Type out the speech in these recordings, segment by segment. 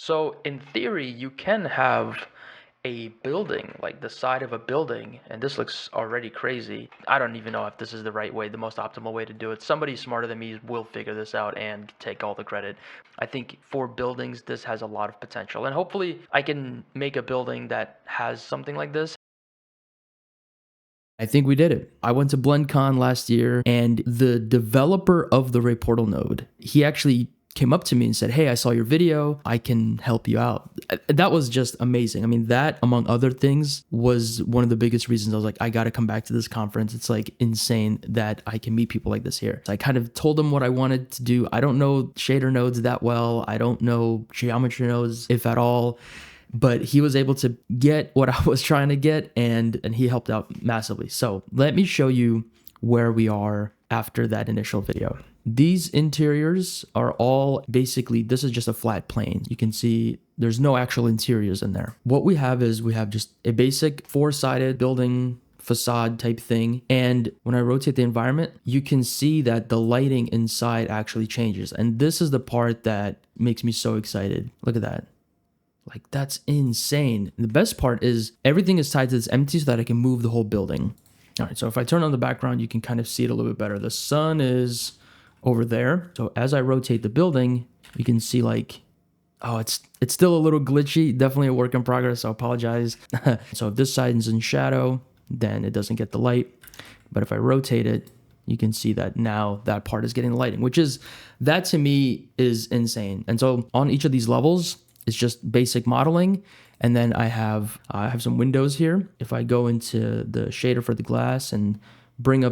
So in theory, you can have a building, like the side of a building, and this looks already crazy. I don't even know if this is the right way, the most optimal way to do it. Somebody smarter than me will figure this out and take all the credit. I think for buildings, this has a lot of potential, and hopefully I can make a building that has something like this. I think we did it. I went to BlendCon last year, and the developer of the Ray Portal node, he actually came up to me and said, "Hey, I saw your video. I can help you out." That was just amazing. I mean, that, among other things, was one of the biggest reasons I was like, I got to come back to this conference. It's like insane that I can meet people like this here. So I kind of told him what I wanted to do. I don't know shader nodes that well. I don't know geometry nodes, if at all, but he was able to get what I was trying to get, and he helped out massively. So let me show you where we are after that initial video. These interiors are all basically, this is just a flat plane. You can see there's no actual interiors in there. What we have is we have just a basic four-sided building facade type thing. And when I rotate the environment, you can see that the lighting inside actually changes. And this is the part that makes me so excited. Look at that. Like, that's insane. And the best part is everything is tied to this empty so that I can move the whole building. All right, so if I turn on the background, you can kind of see it a little bit better. The sun is over there. So as I rotate the building, you can see like, oh, it's still a little glitchy. Definitely a work in progress. So I apologize. So if this side is in shadow, then it doesn't get the light. But if I rotate it, you can see that now that part is getting the lighting, which is, that to me is insane. And so on each of these levels, it's just basic modeling. And then I have some windows here. If I go into the shader for the glass and bring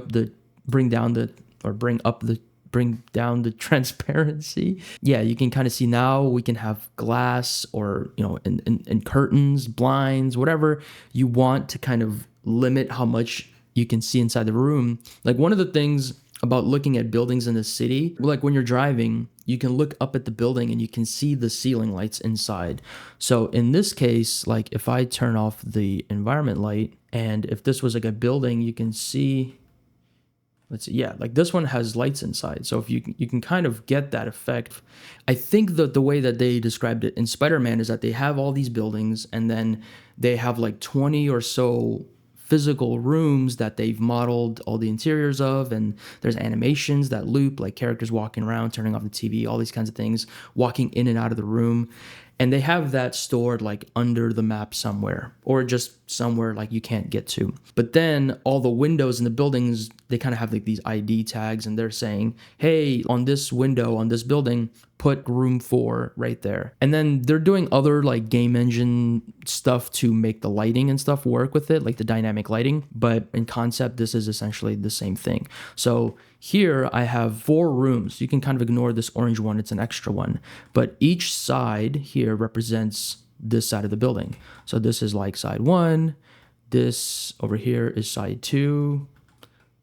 down the transparency, yeah, you can kind of see now we can have glass, or and curtains, blinds, whatever you want to kind of limit how much you can see inside the room. Like, one of the things about looking at buildings in the city, like when you're driving, you can look up at the building and you can see the ceiling lights inside. So in this case, like if I turn off the environment light, and if this was like a building, you can see, let's see, yeah, like this one has lights inside. So if you can kind of get that effect. I think that the way that they described it in Spiderman is that they have all these buildings, and then they have like 20 or so physical rooms that they've modeled all the interiors of, and there's animations that loop, like characters walking around, turning off the TV, all these kinds of things, walking in and out of the room. And they have that stored like under the map somewhere, or just somewhere like you can't get to. But then all the windows in the buildings, they kind of have like these ID tags, and they're saying, hey, on this window, on this building, put room 4 right there. And then they're doing other like game engine stuff to make the lighting and stuff work with it, like the dynamic lighting. But in concept, this is essentially the same thing. So here I have 4 rooms. You can kind of ignore this orange one, it's an extra one. But each side here represents this side of the building. So this is like side 1, this over here is side 2,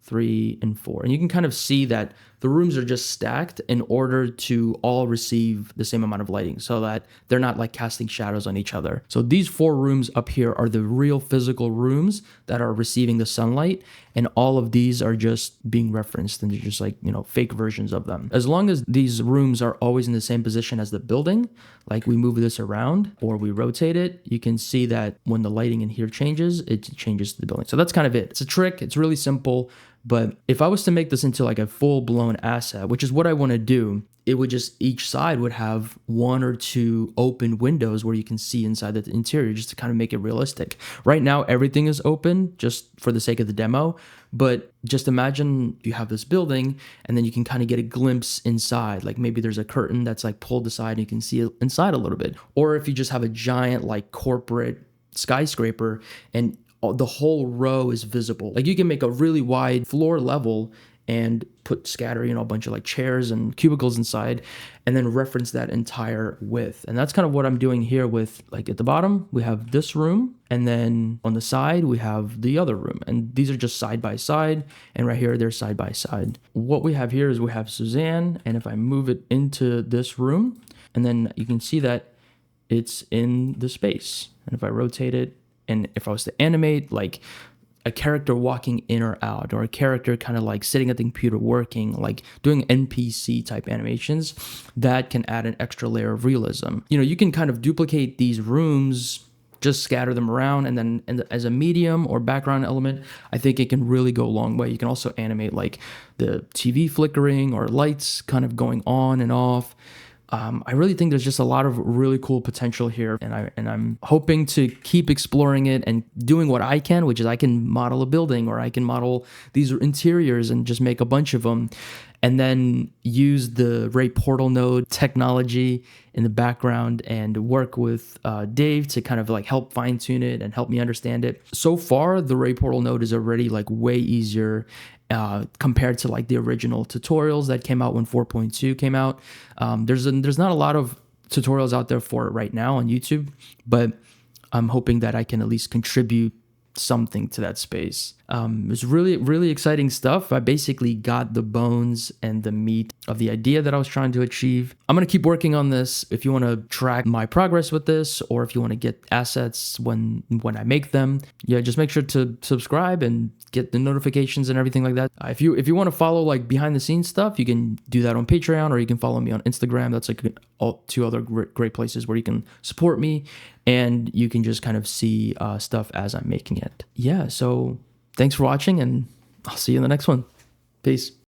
3, and 4. And you can kind of see that the rooms are just stacked in order to all receive the same amount of lighting, so that they're not like casting shadows on each other. So these 4 rooms up here are the real physical rooms that are receiving the sunlight, and all of these are just being referenced, and they're just like, fake versions of them. As long as these rooms are always in the same position as the building, like we move this around or we rotate it, you can see that when the lighting in here changes, it changes the building. So that's kind of it. It's a trick. It's really simple. But if I was to make this into like a full-blown asset, which is what I want to do, it would just, each side would have 1 or 2 open windows where you can see inside the interior, just to kind of make it realistic. Right now, everything is open just for the sake of the demo. But just imagine you have this building, and then you can kind of get a glimpse inside. Like maybe there's a curtain that's like pulled aside and you can see inside a little bit. Or if you just have a giant like corporate skyscraper and the whole row is visible. Like you can make a really wide floor level and scatter, a bunch of like chairs and cubicles inside, and then reference that entire width. And that's kind of what I'm doing here with, like, at the bottom, we have this room, and then on the side, we have the other room. And these are just side by side, and right here, they're side by side. What we have here is we have Suzanne, and if I move it into this room, and then you can see that it's in the space. And if I rotate it, and if I was to animate, like, a character walking in or out, or a character kind of like sitting at the computer working, like doing NPC type animations, that can add an extra layer of realism. You know, you can kind of duplicate these rooms, just scatter them around, and then as a medium or background element, I think it can really go a long way. You can also animate like the TV flickering or lights kind of going on and off. I really think there's just a lot of really cool potential here, and I'm hoping to keep exploring it and doing what I can, which is I can model a building, or I can model these interiors and just make a bunch of them, and then use the Ray Portal node technology in the background and work with Dave to kind of like help fine tune it and help me understand it. So far, the Ray Portal node is already like way easier compared to like the original tutorials that came out when 4.2 came out. There's not a lot of tutorials out there for it right now on YouTube, but I'm hoping that I can at least contribute something to that space. It's really, really exciting stuff. I basically got the bones and the meat of the idea that I was trying to achieve. I'm going to keep working on this. If you want to track my progress with this, or if you want to get assets when I make them, yeah, just make sure to subscribe and get the notifications and everything like that. If you want to follow like behind the scenes stuff, you can do that on Patreon, or you can follow me on Instagram. That's like two other great places where you can support me, and you can just kind of see stuff as I'm making it. Yeah, so thanks for watching, and I'll see you in the next one. Peace.